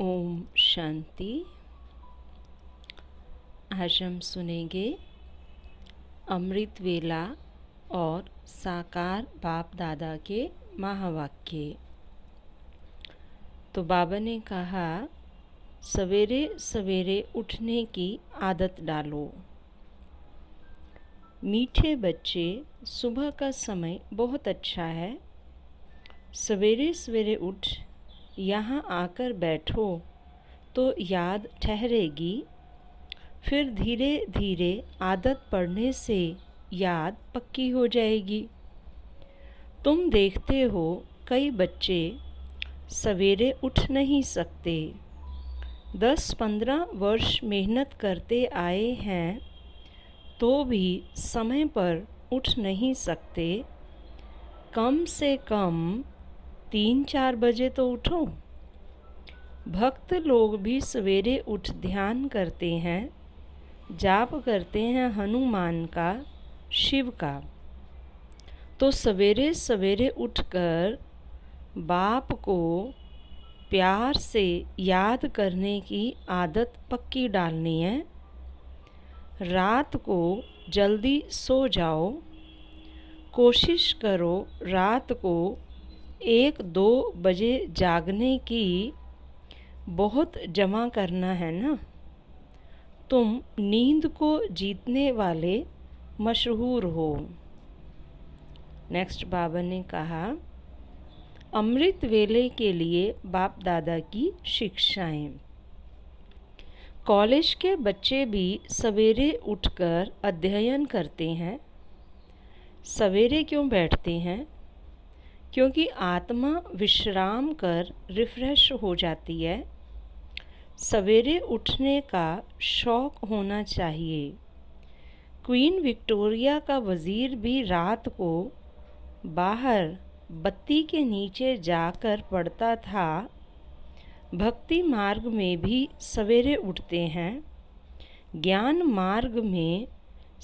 ओम शांति। आज हम सुनेंगे अमृत वेला और साकार बाप दादा के महावाक्य। तो बाबा ने कहा, सवेरे सवेरे उठने की आदत डालो। मीठे बच्चे, सुबह का समय बहुत अच्छा है। सवेरे सवेरे उठ यहाँ आकर बैठो तो याद ठहरेगी। फिर धीरे धीरे आदत पड़ने से याद पक्की हो जाएगी। तुम देखते हो कई बच्चे सवेरे उठ नहीं सकते। 10-15 वर्ष मेहनत करते आए हैं तो भी समय पर उठ नहीं सकते। कम से कम 3-4 बजे तो उठो। भक्त लोग भी सवेरे उठ ध्यान करते हैं, जाप करते हैं हनुमान का, शिव का। तो सवेरे सवेरे उठकर बाप को प्यार से याद करने की आदत पक्की डालनी है। रात को जल्दी सो जाओ। कोशिश करो रात को 1-2 बजे जागने की। बहुत जमा करना है ना। तुम नींद को जीतने वाले मशहूर हो। नेक्स्ट बाबा ने कहा, अमृत वेले के लिए बाप दादा की शिक्षाएं। कॉलेज के बच्चे भी सवेरे उठकर अध्ययन करते हैं। सवेरे क्यों बैठते हैं? क्योंकि आत्मा विश्राम कर रिफ्रेश हो जाती है। सवेरे उठने का शौक होना चाहिए। क्वीन विक्टोरिया का वज़ीर भी रात को बाहर बत्ती के नीचे जाकर पढ़ता था। भक्ति मार्ग में भी सवेरे उठते हैं। ज्ञान मार्ग में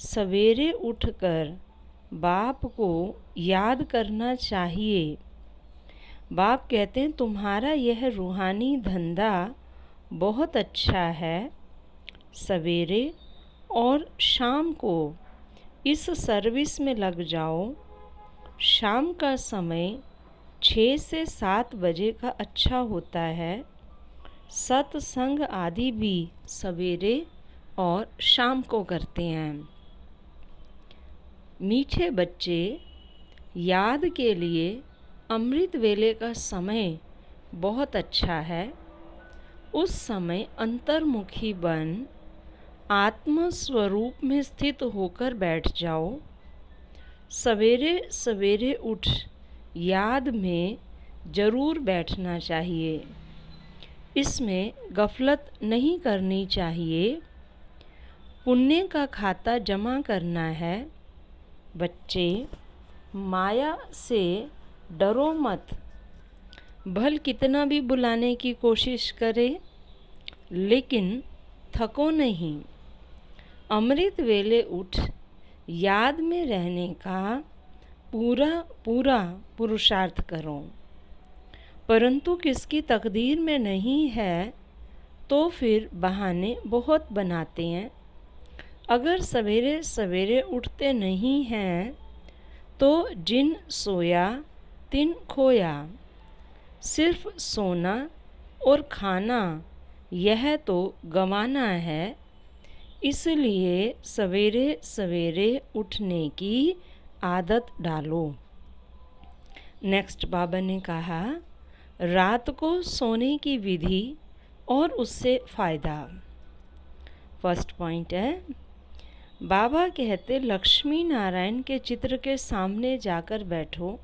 सवेरे उठकर बाप को याद करना चाहिए। बाप कहते हैं, तुम्हारा यह रूहानी धंधा बहुत अच्छा है। सवेरे और शाम को इस सर्विस में लग जाओ। शाम का समय 6 से 7 बजे का अच्छा होता है। सत्संग आदि भी सवेरे और शाम को करते हैं। मीठे बच्चे, याद के लिए अमृत वेले का समय बहुत अच्छा है। उस समय अंतर्मुखी बन आत्म स्वरूप में स्थित होकर बैठ जाओ। सवेरे सवेरे उठ याद में जरूर बैठना चाहिए। इसमें गफलत नहीं करनी चाहिए। पुण्य का खाता जमा करना है। बच्चे, माया से डरो मत। भल कितना भी बुलाने की कोशिश करे, लेकिन थको नहीं। अमृत वेले उठ याद में रहने का पूरा पूरा पुरुषार्थ करो। परंतु किसकी तकदीर में नहीं है तो फिर बहाने बहुत बनाते हैं। अगर सवेरे सवेरे उठते नहीं हैं तो जिन सोया तिन खोया। सिर्फ सोना और खाना यह तो गंवाना है। इसलिए सवेरे सवेरे उठने की आदत डालो। नेक्स्ट बाबा ने कहा, रात को सोने की विधि और उससे फ़ायदा। फर्स्ट पॉइंट है, बाबा कहते लक्ष्मी नारायण के चित्र के सामने जाकर बैठो।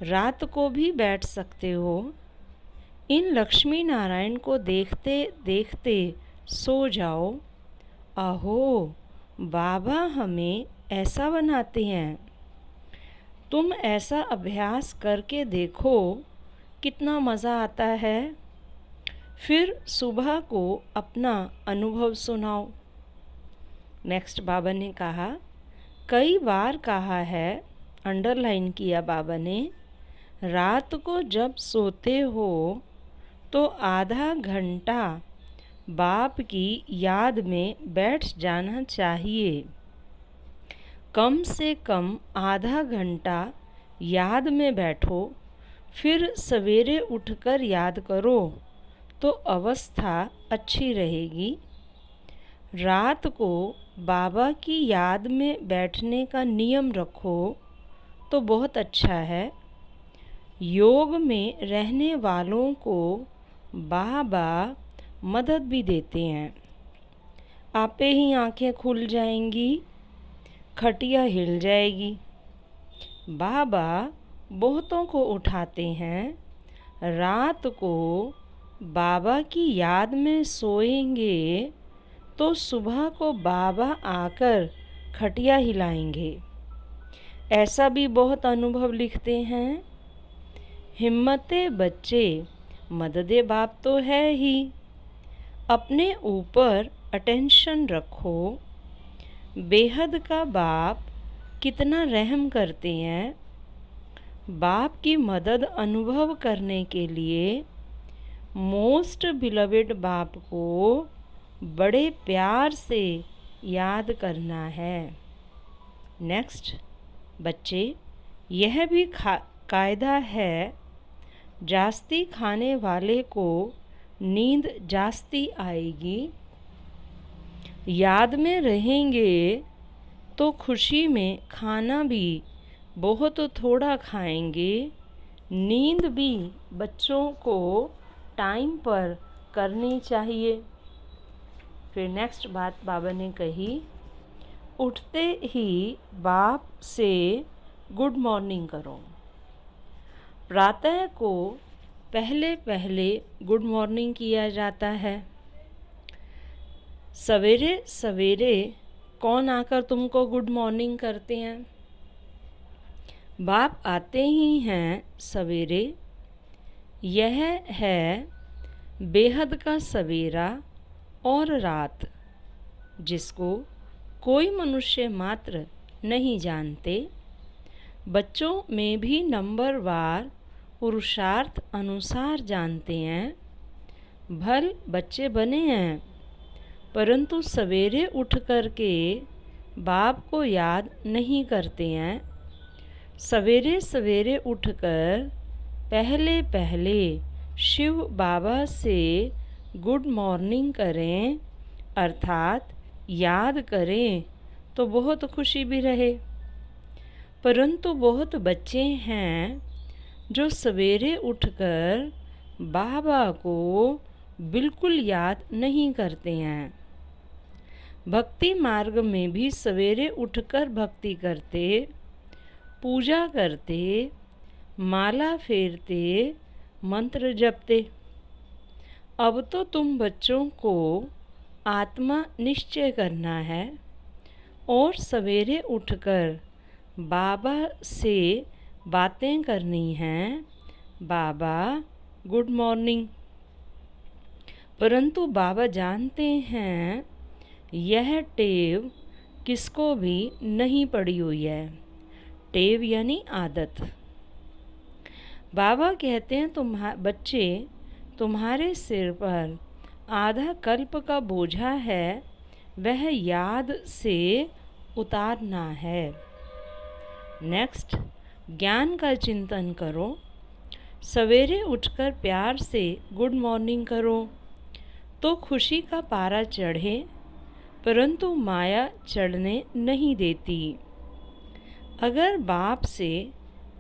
रात को भी बैठ सकते हो। इन लक्ष्मी नारायण को देखते देखते सो जाओ। अहो, बाबा हमें ऐसा बनाते हैं। तुम ऐसा अभ्यास करके देखो कितना मज़ा आता है। फिर सुबह को अपना अनुभव सुनाओ। नेक्स्ट बाबा ने कहा, कई बार कहा है, अंडरलाइन किया बाबा ने, रात को जब सोते हो तो आधा घंटा बाप की याद में बैठ जाना चाहिए। कम से कम आधा घंटा याद में बैठो, फिर सवेरे उठकर याद करो तो अवस्था अच्छी रहेगी। रात को बाबा की याद में बैठने का नियम रखो तो बहुत अच्छा है। योग में रहने वालों को बाबा मदद भी देते हैं। आपे ही आंखें खुल जाएंगी, खटिया हिल जाएगी। बाबा बहुतों को उठाते हैं। रात को बाबा की याद में सोएंगे तो सुबह को बाबा आकर खटिया हिलाएंगे। ऐसा भी बहुत अनुभव लिखते हैं। हिम्मते बच्चे, मददे बाप तो है ही। अपने ऊपर अटेंशन रखो। बेहद का बाप कितना रहम करते हैं। बाप की मदद अनुभव करने के लिए मोस्ट बिलवेड बाप को बड़े प्यार से याद करना है। नेक्स्ट बच्चे, यह भी कायदा है, जास्ती खाने वाले को नींद जास्ती आएगी। याद में रहेंगे तो खुशी में खाना भी बहुत थोड़ा खाएंगे। नींद भी बच्चों को टाइम पर करनी चाहिए। फिर नेक्स्ट बात बाबा ने कही, उठते ही बाप से गुड मॉर्निंग करो। प्रातः को पहले पहले गुड मॉर्निंग किया जाता है। सवेरे सवेरे कौन आकर तुमको गुड मॉर्निंग करते हैं? बाप आते ही हैं सवेरे। यह है बेहद का सवेरा और रात, जिसको कोई मनुष्य मात्र नहीं जानते। बच्चों में भी नंबरवार पुरुषार्थ अनुसार जानते हैं। भल बच्चे बने हैं, परंतु सवेरे उठ कर के बाप को याद नहीं करते हैं। सवेरे सवेरे उठकर पहले पहले शिव बाबा से गुड मॉर्निंग करें, अर्थात याद करें तो बहुत खुशी भी रहे। परंतु बहुत बच्चे हैं जो सवेरे उठकर बाबा को बिल्कुल याद नहीं करते हैं। भक्ति मार्ग में भी सवेरे उठकर भक्ति करते, पूजा करते, माला फेरते, मंत्र जपते। अब तो तुम बच्चों को आत्मा निश्चय करना है और सवेरे उठकर बाबा से बातें करनी हैं। बाबा गुड मॉर्निंग। परंतु बाबा जानते हैं यह टेव किसको भी नहीं पड़ी हुई है। टेव यानी आदत। बाबा कहते हैं बच्चे, तुम्हारे सिर पर आधा कल्प का बोझा है, वह याद से उतारना है। नेक्स्ट, ज्ञान का चिंतन करो। सवेरे उठकर प्यार से गुड मॉर्निंग करो तो खुशी का पारा चढ़े, परंतु माया चढ़ने नहीं देती। अगर बाप से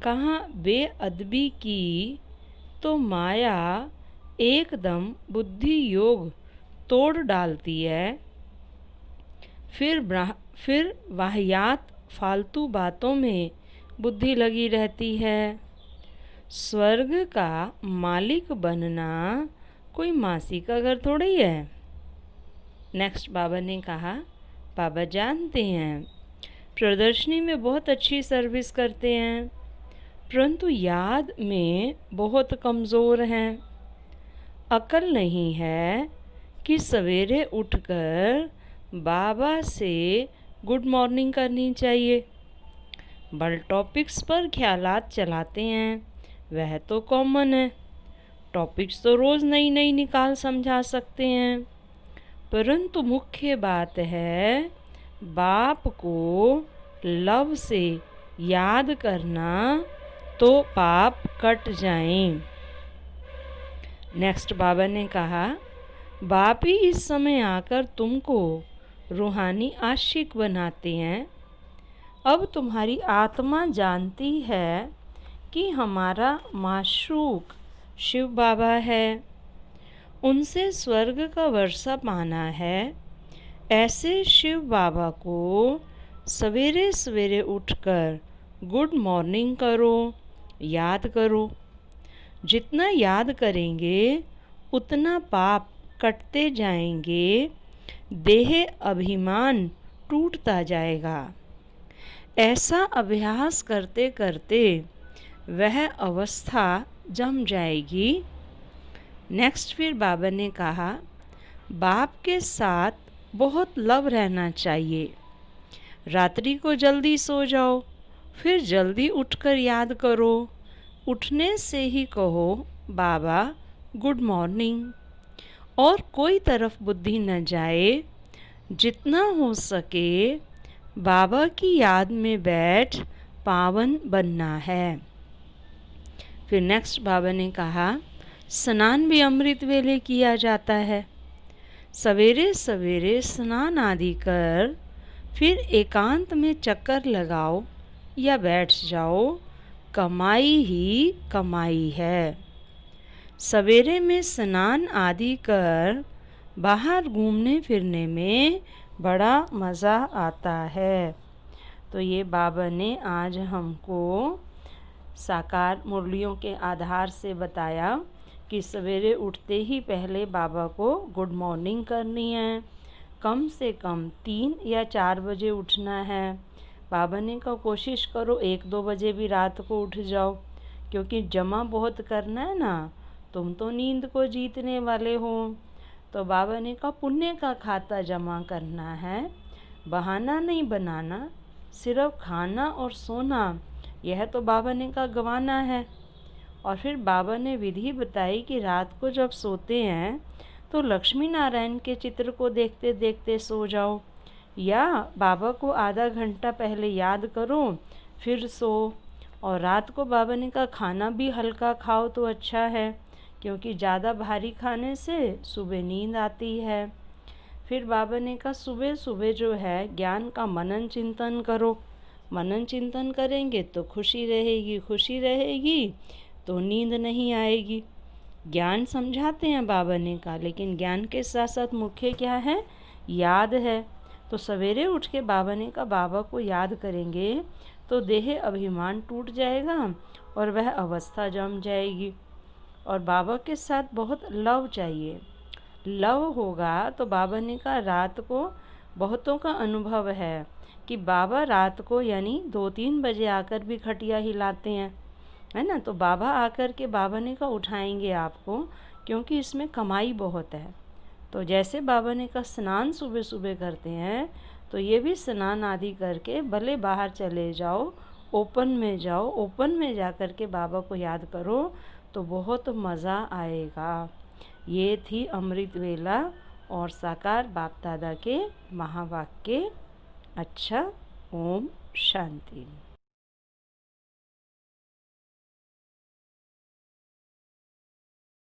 कहाँ बेअदबी की तो माया एकदम बुद्धि योग तोड़ डालती है। फिर वाहियात फालतू बातों में बुद्धि लगी रहती है। स्वर्ग का मालिक बनना कोई मासी का घर थोड़ी है। नेक्स्ट बाबा ने कहा, बाबा जानते हैं प्रदर्शनी में बहुत अच्छी सर्विस करते हैं, परंतु याद में बहुत कमज़ोर हैं। अकल नहीं है कि सवेरे उठकर बाबा से गुड मॉर्निंग करनी चाहिए। बल टॉपिक्स पर ख्यालात चलाते हैं, वह तो कॉमन है, टॉपिक्स तो रोज़ नई नई निकाल समझा सकते हैं, परंतु मुख्य बात है बाप को लव से याद करना तो पाप कट जाएं। नेक्स्ट बाबा ने कहा, बाप ही इस समय आकर तुमको रूहानी आशिक बनाते हैं। अब तुम्हारी आत्मा जानती है कि हमारा माशूक शिव बाबा है, उनसे स्वर्ग का वर्षा पाना है। ऐसे शिव बाबा को सवेरे सवेरे उठकर गुड मॉर्निंग करो, याद करो। जितना याद करेंगे उतना पाप कटते जाएंगे, देह अभिमान टूटता जाएगा। ऐसा अभ्यास करते करते वह अवस्था जम जाएगी। नेक्स्ट फिर बाबा ने कहा, बाप के साथ बहुत लव रहना चाहिए। रात्रि को जल्दी सो जाओ, फिर जल्दी उठकर याद करो। उठने से ही कहो बाबा गुड मॉर्निंग, और कोई तरफ बुद्धि न जाए। जितना हो सके बाबा की याद में बैठ पावन बनना है। फिर नेक्स्ट बाबा ने कहा, स्नान भी अमृत वेले किया जाता है। सवेरे सवेरे स्नान आदि कर फिर एकांत में चक्कर लगाओ या बैठ जाओ, कमाई ही कमाई है। सवेरे में स्नान आदि कर बाहर घूमने फिरने में बड़ा मज़ा आता है। तो ये बाबा ने आज हमको साकार मुरलियों के आधार से बताया कि सवेरे उठते ही पहले बाबा को गुड मॉर्निंग करनी है। कम से कम 3 या 4 बजे उठना है। बाबा ने कहा कोशिश करो 1-2 बजे भी रात को उठ जाओ, क्योंकि जमा बहुत करना है ना, तुम तो नींद को जीतने वाले हो। तो बाबा ने कहा पुण्य का खाता जमा करना है, बहाना नहीं बनाना। सिर्फ खाना और सोना यह तो बाबा ने कहा गंवाना है। और फिर बाबा ने विधि बताई कि रात को जब सोते हैं तो लक्ष्मी नारायण के चित्र को देखते देखते सो जाओ, या बाबा को आधा घंटा पहले याद करो फिर सो। और रात को बाबा ने कहा खाना भी हल्का खाओ तो अच्छा है, क्योंकि ज़्यादा भारी खाने से सुबह नींद आती है। फिर बाबा ने कहा सुबह सुबह जो है ज्ञान का मनन चिंतन करो। मनन चिंतन करेंगे तो खुशी रहेगी, खुशी रहेगी तो नींद नहीं आएगी। ज्ञान समझाते हैं बाबा ने कहा, लेकिन ज्ञान के साथ साथ मुख्य क्या है, याद है। तो सवेरे उठ के बाबा ने कहा बाबा को याद करेंगे तो देह अभिमान टूट जाएगा और वह अवस्था जम जाएगी। और बाबा के साथ बहुत लव चाहिए। लव होगा तो बाबा ने कहा रात को बहुतों का अनुभव है कि बाबा रात को यानी 2-3 बजे आकर भी खटिया हिलाते हैं, है ना। तो बाबा आकर के बाबा ने कहा उठाएंगे आपको, क्योंकि इसमें कमाई बहुत है। तो जैसे बाबा ने कहा स्नान सुबह सुबह करते हैं, तो ये भी स्नान आदि करके भले बाहर चले जाओ, ओपन में जाओ, ओपन में जा कर के बाबा को याद करो तो बहुत मज़ा आएगा। ये थी अमृत वेला और साकार बाप दादा के महावाक्य। अच्छा, ओम शांति।